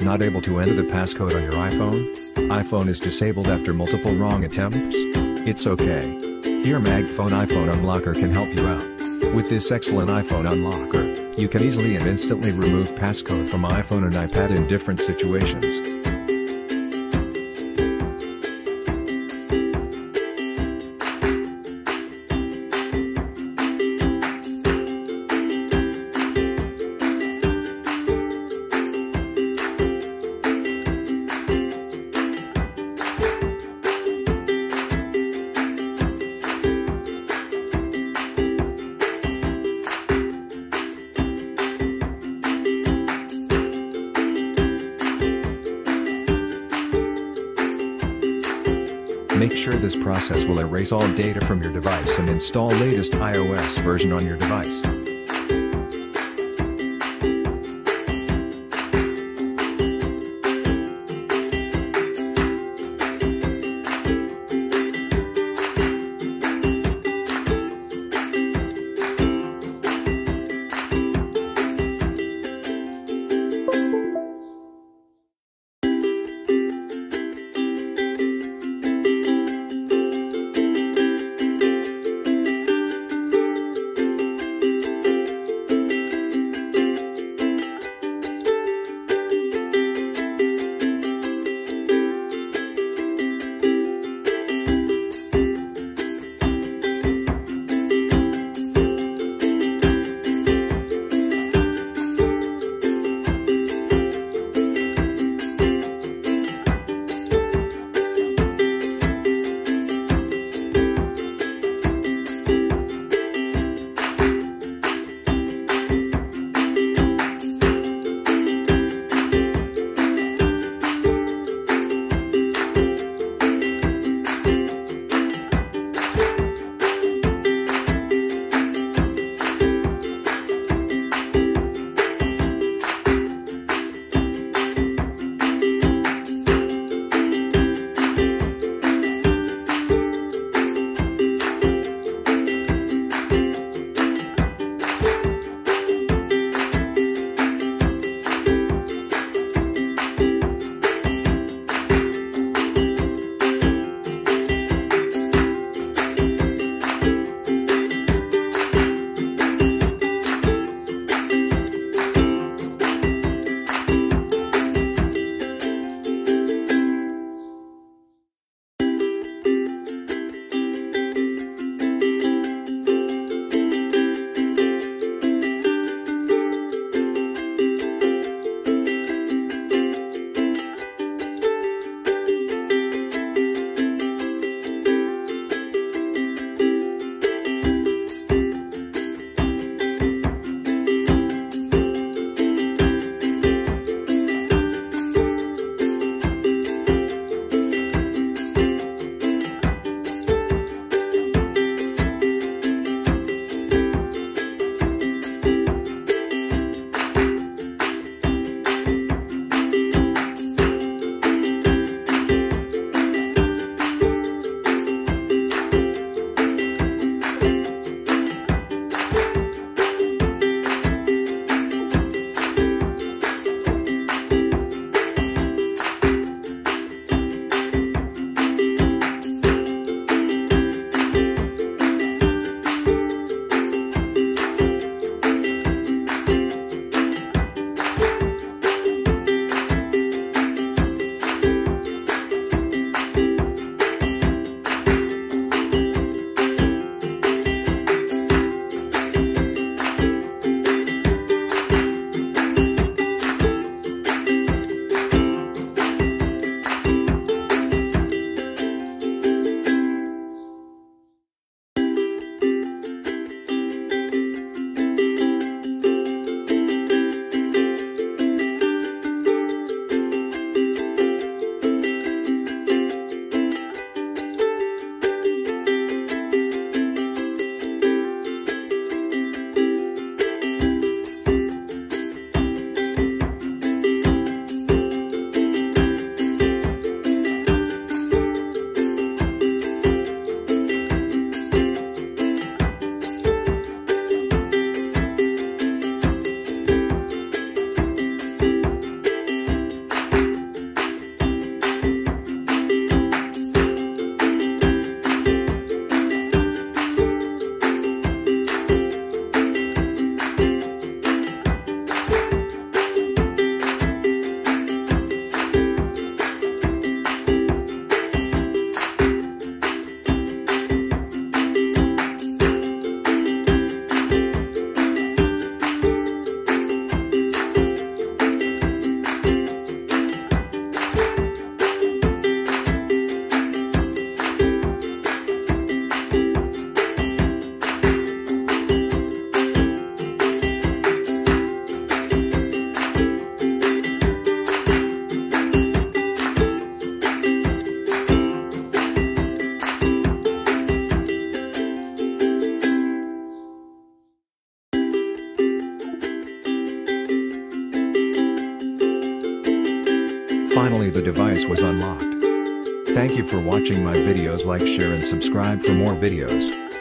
Not able to enter the passcode on your iPhone? iPhone is disabled after multiple wrong attempts? It's okay. Here MagPhone iPhone Unlocker can help you out. With this excellent iPhone Unlocker, you can easily and instantly remove passcode from iPhone and iPad in different situations. Make sure this process will erase all data from your device and install latest iOS version on your device. Finally the device was unlocked. Thank you for watching my videos. Like, share and subscribe for more videos.